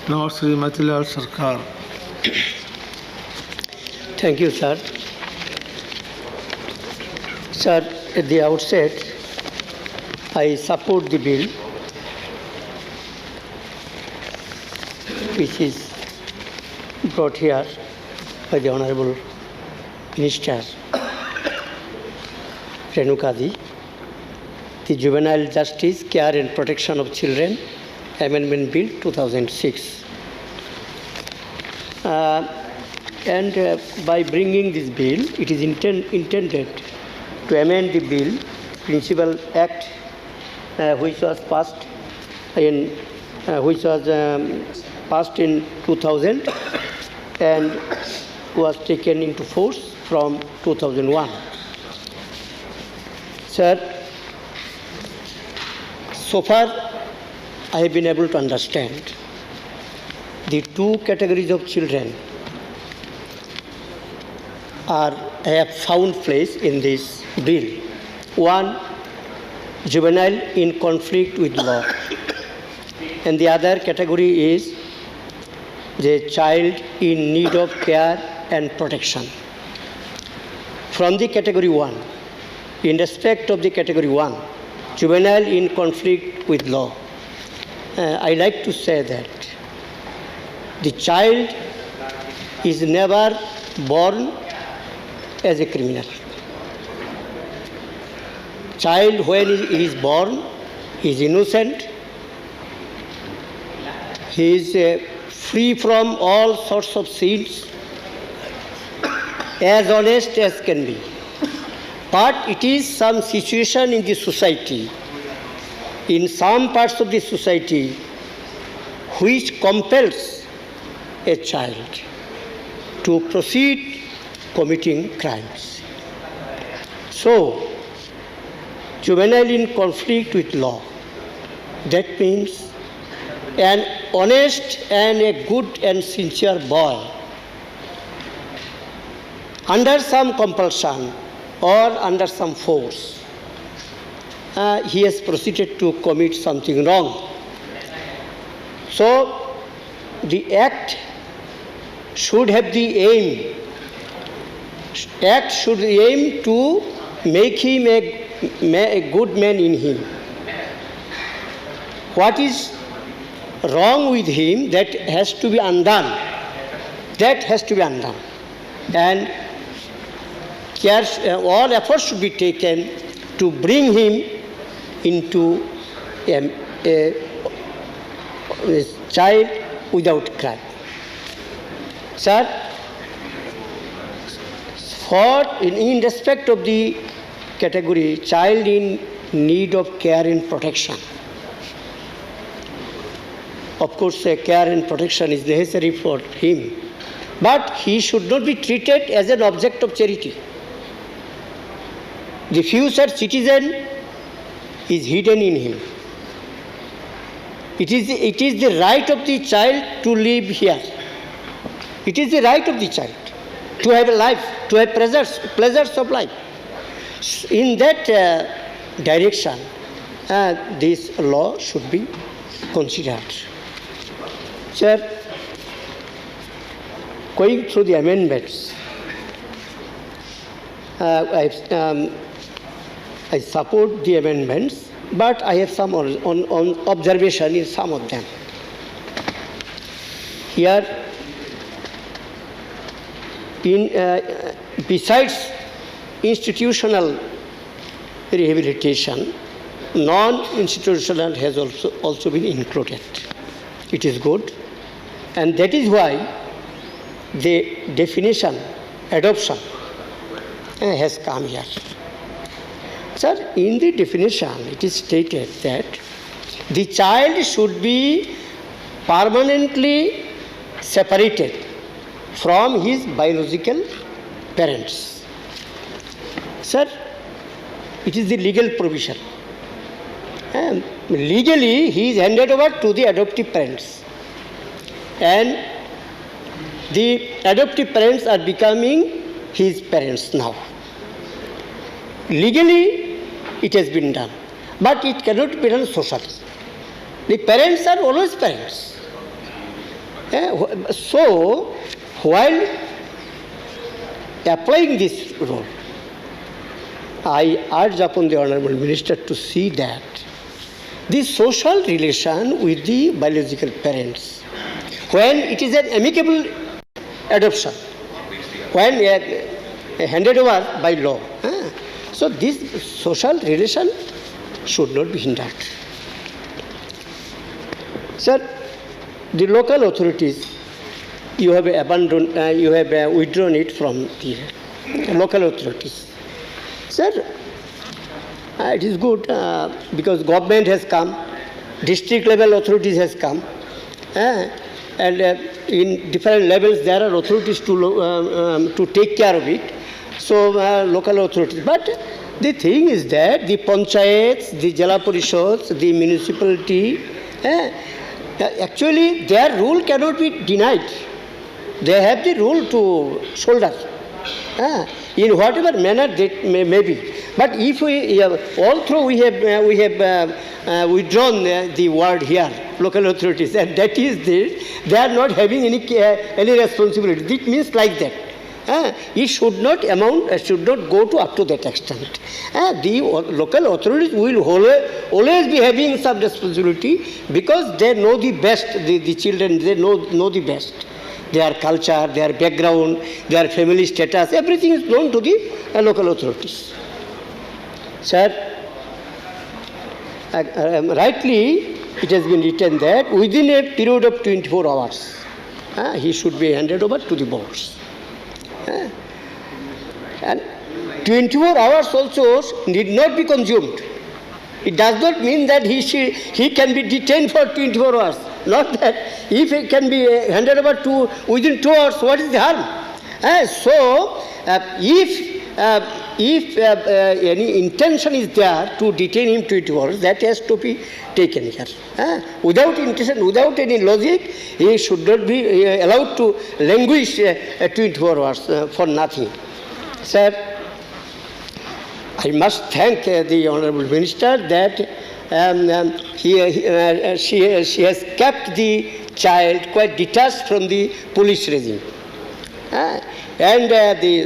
Now, Srimati Lal Sarkar. Thank you, sir. Sir, at the outset, I support the bill which is brought here by the Honorable Minister Renukadi, the Juvenile Justice, Care and Protection of Children Amendment Bill 2006. By bringing this bill, it is intended to amend the bill, Principal Act, which was passed in 2000 and was taken into force from 2001. Sir, so far I have been able to understand the two categories of children have found place in this bill. One, juvenile in conflict with law, and the other category is the child in need of care and protection. From the category 1, in respect of the category 1, juvenile in conflict with law, I like to say that the child is never born as a criminal. Child, when he is born, he is innocent. He is free from all sorts of sins, as honest as can be. But it is some situation in the society, in some parts of the society, which compels a child to proceed committing crimes. So, juvenile in conflict with law, that means an honest and a good and sincere boy, under some compulsion or under some force, he has proceeded to commit something wrong. So, the act should have the aim. Act should aim to make him a good man in him. What is wrong with him, that has to be undone. That has to be undone. And all efforts should be taken to bring him into a child without crime. Sir, in respect of the category child in need of care and protection, of course, care and protection is necessary for him, but he should not be treated as an object of charity. The future citizen is hidden in him. It is the right of the child to live here. It is the right of the child to have a life, to have pleasures of life. In that direction, this law should be considered. Sir, going through the amendments, I support the amendments, but I have some on observation in some of them. Here, besides institutional rehabilitation, non-institutional has also been included. It is good, and that is why the definition, adoption, has come here. Sir, in the definition, it is stated that the child should be permanently separated from his biological parents. Sir, it is the legal provision. And legally, he is handed over to the adoptive parents. And the adoptive parents are becoming his parents now. Legally, it has been done, but it cannot be done socially. The parents are always parents. So, while applying this role, I urge upon the Honourable Minister to see that the social relation with the biological parents, when it is an amicable adoption, when handed over by law, so this social relation should not be hindered. Sir, the local authorities, you have abandoned, you have withdrawn it from the local authorities. Sir, it is good because government has come, district level authorities has come, and in different levels there are authorities to take care of it. So local authorities, but the thing is that the panchayats, the Jala Parishads, the municipality, actually their rule cannot be denied. They have the rule to shoulder. In whatever manner that may be. But if we, although we have withdrawn the word here, local authorities, and that is this, they are not having any responsibility. It means like that. It should not amount, should not go to up to that extent. The local authorities will always be having some responsibility because they know the best, the children, they know the best. Their culture, their background, their family status, everything is known to the local authorities. Sir, rightly it has been written that within a period of 24 hours, he should be handed over to the boards. And 24 hours also need not be consumed. It does not mean that he can be detained for 24 hours. Not that. If it can be handed over to within 2 hours, what is the harm? So, if any intention is there to detain him 24 hours, that has to be taken here. Without intention, without any logic, he should not be allowed to languish 24 hours for nothing. Sir, I must thank the Honourable Minister that she has kept the child quite detached from the police regime. And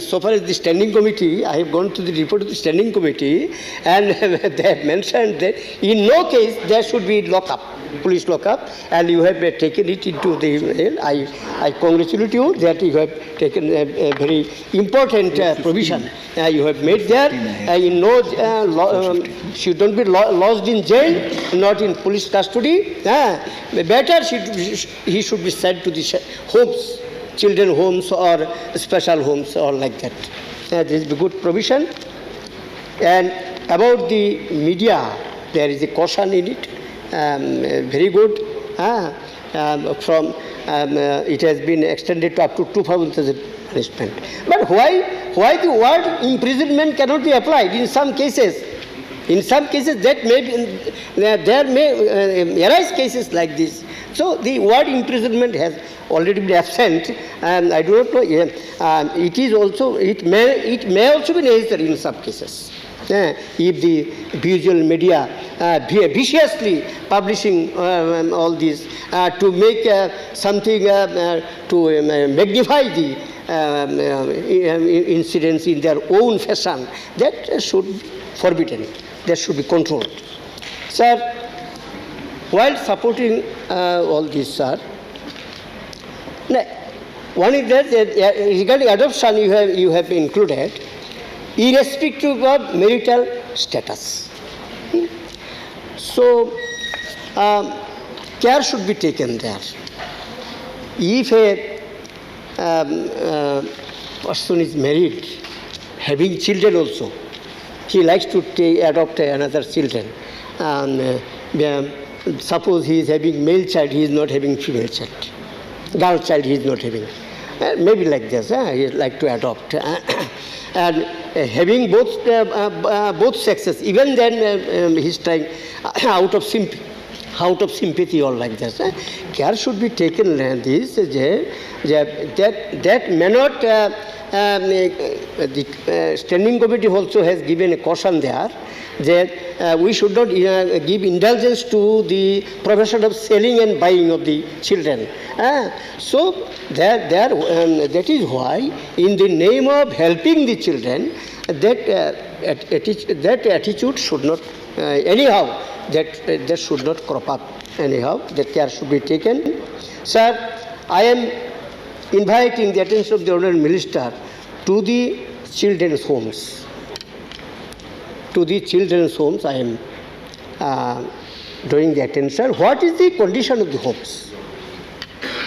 so far as the standing committee, I have gone to the report of the standing committee, and they have mentioned that in no case there should be lockup, police lockup, and you have taken it into the. I congratulate you that you have taken a very important provision. You have made there. In no, she don't be lost in jail, not in police custody. Better he should be sent to the homes. Children homes or special homes or like that. This is a good provision. And about the media, there is a caution in it. Very good. It has been extended to up to 2,000 punishment. But why the word imprisonment cannot be applied in some cases? In some cases that may be, there may arise cases like this. So the word imprisonment has already been absent, and I do not know. It is also it may also be necessary in some cases. If the visual media viciously publishing all this to make something to magnify the incidents in their own fashion, that should be forbidden. That should be controlled. Sir, while supporting all this, sir, one is that regarding adoption you have included, irrespective of marital status. So, care should be taken there. If a person is married, having children also, he likes to adopt another children. Suppose he is having male child, he is not having female child. Girl child he is not having. Maybe like this, he is like to adopt. And having both sexes, even then he is trying out of sympathy or like this. Care should be taken this that may not. The standing committee also has given a caution there that we should not give indulgence to the profession of selling and buying of the children. So that is why, in the name of helping the children, that attitude should not anyhow. That should not crop up anyhow. That care should be taken. Sir, I am inviting the attention of the Honourable Minister to the children's homes. To the children's homes, I am drawing the attention. What is the condition of the homes?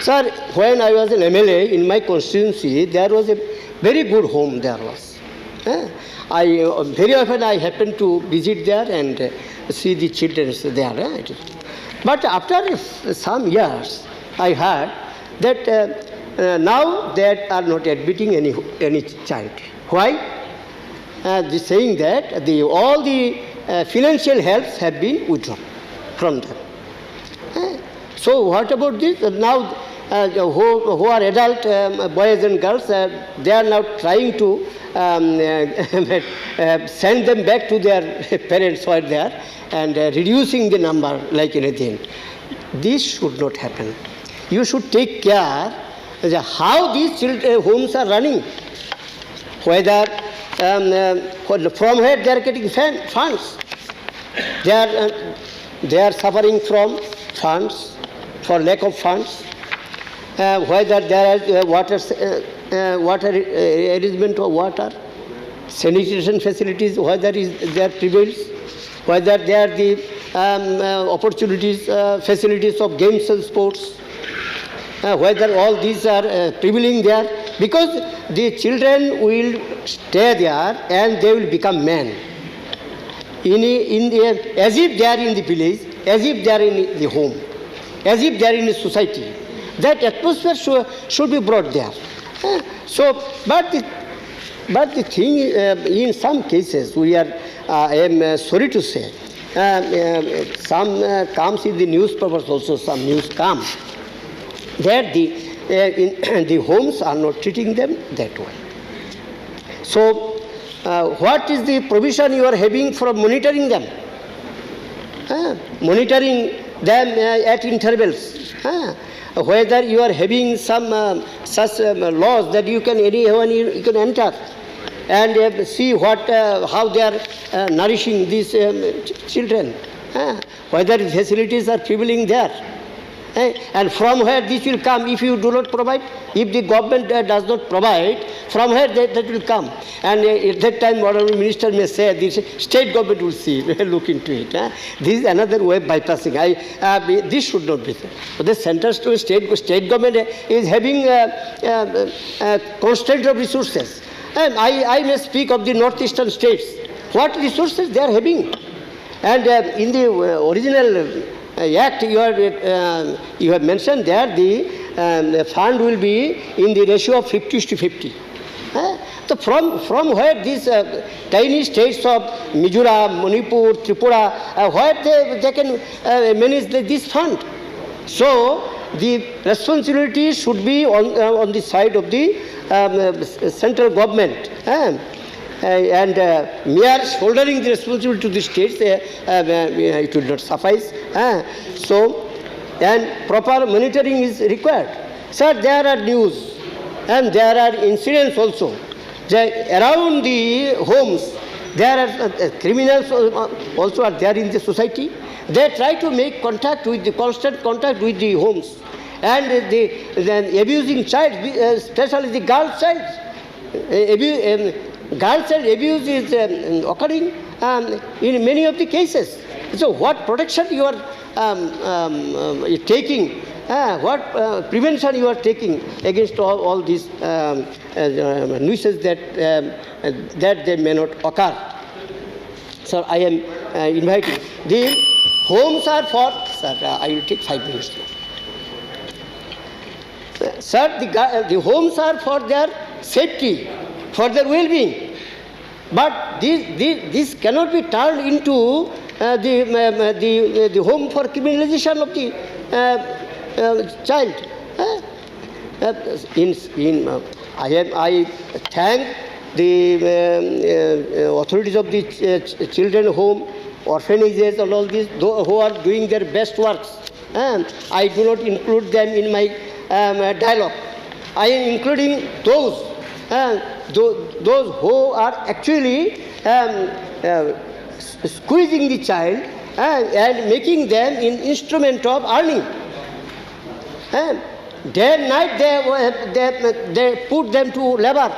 Sir, when I was an MLA in my constituency, there was a very good home there was. Very often I happened to visit there and see the children there. But after some years, I heard that now they are not admitting any child. Why? Saying that all the financial helps have been withdrawn from them. So what about this? Now who are adult boys and girls, they are now trying to send them back to their parents who are there and reducing the number like anything. This should not happen. You should take care how these homes are running, whether from where they are getting funds. They are suffering from funds, for lack of funds, whether there are water arrangement of water, sanitation facilities, whether there prevails, whether there are the opportunities, facilities of games and sports, whether all these are prevailing there, because the children will stay there and they will become men. As if they are in the village, as if they are in the home, as if they are in a society. That atmosphere should be brought there. But the thing, in some cases, I am sorry to say, some comes in the newspapers also, some news come, that the homes are not treating them that way. So, what is the provision you are having for monitoring them? Monitoring them at intervals. Whether you are having some such laws that you can anyone you can enter and see how they are nourishing these children, whether facilities are prevailing there. And from where this will come if you do not provide? If the government does not provide, from where that will come? And at that time, Honourable Minister may say, the state government will see, look into it. This is another way of bypassing. This should not be. But the central to state government is having constraint of resources. And I may speak of the northeastern states. What resources they are having? And in the original Act, you have mentioned that the fund will be in the ratio of 50:50. So from where these tiny states of Mizoram, Manipur, Tripura, where they can manage this fund. So the responsibility should be on the side of the central government. And mere shouldering the responsibility to the states, it will not suffice. So, and proper monitoring is required. Sir, there are news and there are incidents also. Around the homes, there are criminals also are there in the society. They try to make constant contact with the homes. And the abusing child, especially the girl child, girl child abuse is occurring in many of the cases. So what protection you are taking, what prevention you are taking against all these nuisances that they may not occur. So I am inviting. The homes are for, sir, I will take 5 minutes now. Sir, the homes are for their safety, for their well-being. But this cannot be turned into the home for criminalization of the child. I thank the authorities of the children home, orphanages and all these, who are doing their best works. I do not include them in my dialogue. I am including those who are actually squeezing the child and making them an instrument of earning. Day and night they put them to labor.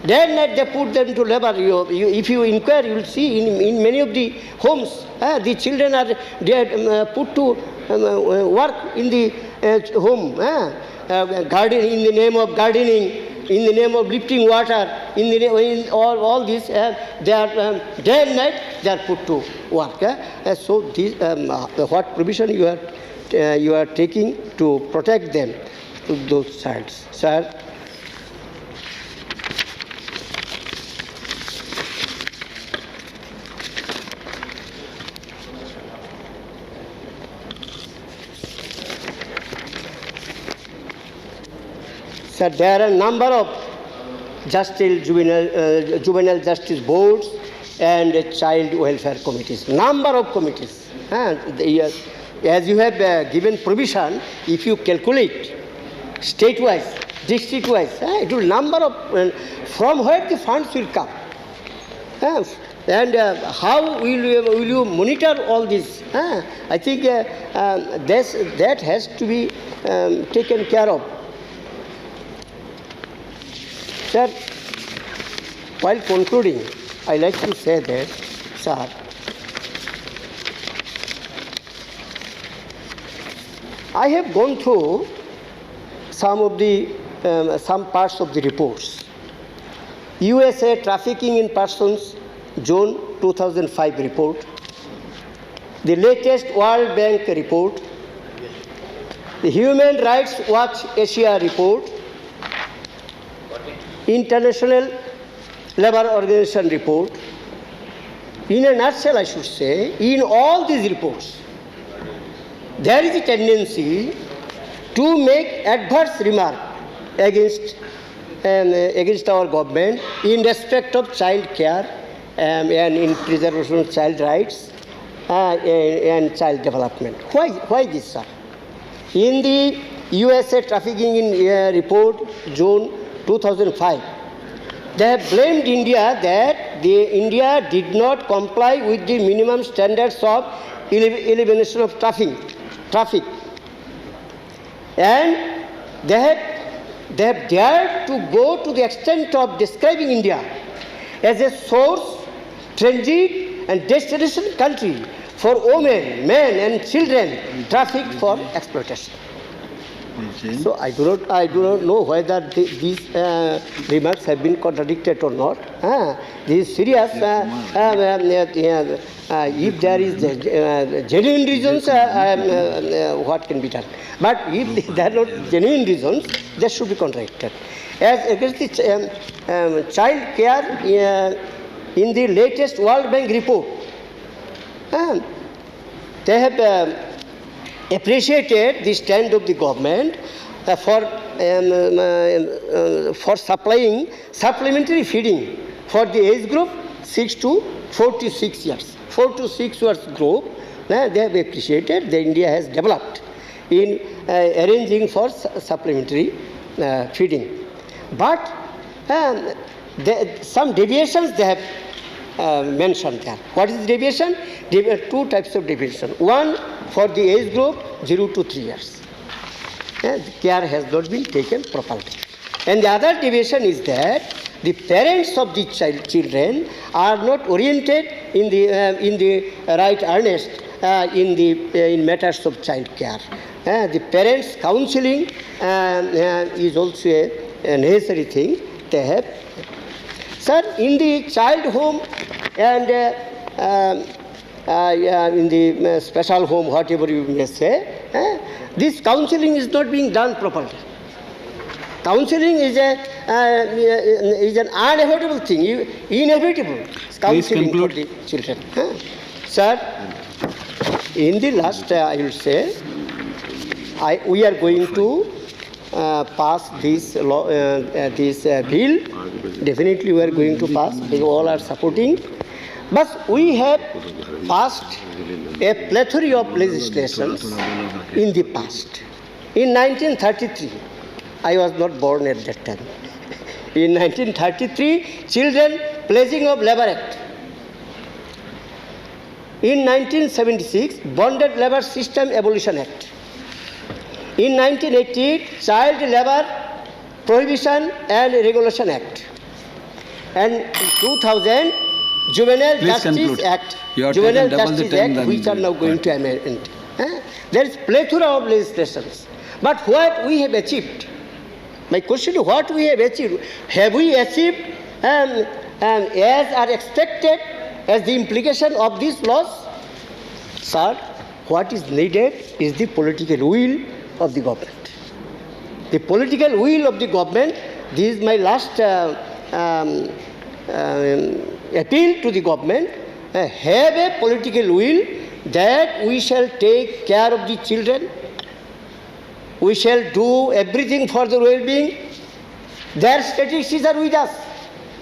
Day and night they put them to labor. If you inquire, you will see in many of the homes, the children are put to work in the home. Garden, in the name of gardening, in the name of lifting water, in all this, they are day and night they are put to work. So this, what provision you are taking to protect them, to those childs, sir? Sir, there are a number of juvenile justice boards and child welfare committees. Number of committees. As you have given provision, if you calculate state-wise, district-wise, it will number of from where the funds will come, and how will you monitor all this? I think that has to be taken care of. Sir, while concluding, I like to say that, sir, I have gone through some parts of the reports. USA Trafficking in Persons, June 2005 report, the latest World Bank report, the Human Rights Watch Asia report, International Labour Organization report. In a nutshell, I should say, in all these reports, there is a tendency to make adverse remark against our government in respect of child care and in preservation of child rights and child development. Why this, sir? In the USA Trafficking in report, June 2005, they have blamed India that India did not comply with the minimum standards of elimination of traffic, and they have dared to go to the extent of describing India as a source, transit and destination country for women, men and children trafficked for exploitation. So I do not know whether these remarks have been contradicted or not. This is serious. If there is genuine reasons, what can be done? But if there are not genuine reasons, they should be contradicted. As against the child care in the latest World Bank report, they have appreciated the stand of the government for supplying supplementary feeding for the age group 6 to 46 years. 4 to 6 years group, they have appreciated that India has developed in arranging for supplementary feeding. But some deviations they have mentioned there. What is the deviation? There are two types of deviation. One for the age group 0 to 3 years. The care has not been taken properly. And the other deviation is that the parents of the children are not oriented in the right earnest in matters of child care. The parents' counseling is also a necessary thing they have. Sir, in the child home and in the special home, whatever you may say, this counseling is not being done properly. Counseling is an unavoidable thing, inevitable. Counseling for the children. Sir, in the last, I will say, we are going to pass this law, this bill. Definitely we are going to pass. They all are supporting. But we have passed a plethora of legislations in the past. In 1933, I was not born at that time. In 1933, Children Pledging of Labour Act. In 1976, Bonded Labour System Abolition Act. In 1988, Child Labour Prohibition and Regulation Act. And in 2000, Juvenile Please Justice conclude. Act, You are Juvenile taking double the Justice time Act, than which are the now going to amend. There is plethora of legislations. But what we have achieved? My question is, what we have achieved? Have we achieved as are expected as the implication of these laws? Sir, what is needed is the political will of the government. The political will of the government, this is my last appeal to the government, have a political will that we shall take care of the children, we shall do everything for their well-being. Their statistics are with us.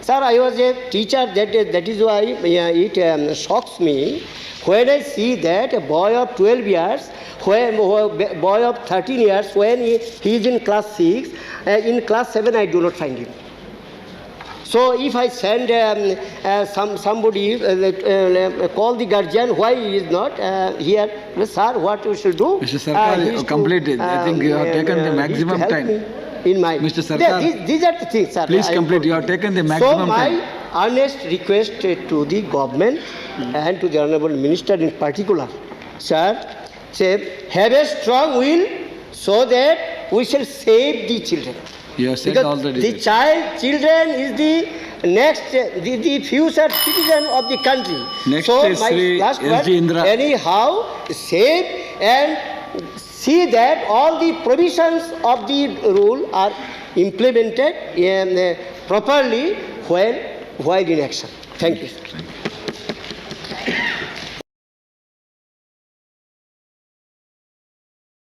Sir, I was a teacher, that is why it shocks me when I see that a boy of 12 years, a boy of 13 years, when he is in class 6, in class 7 I do not find him. So if I send somebody, call the guardian, why he is not here? Sir, what we should do? Mr. Sarkar, complete it. I think you have taken the maximum time. In my Mr. Sarkar, these are the things, sir. please complete. You have taken the maximum so my time. earnest request to the government and to the Honourable Minister in particular, sir, say, have a strong will so that we shall save the children. You have said Because already. the children is the next, the future citizen of the country. Next so is my Sri last S.G. word, Indra. anyhow, save and see that all the provisions of the rule are implemented properly while in action. Thank you.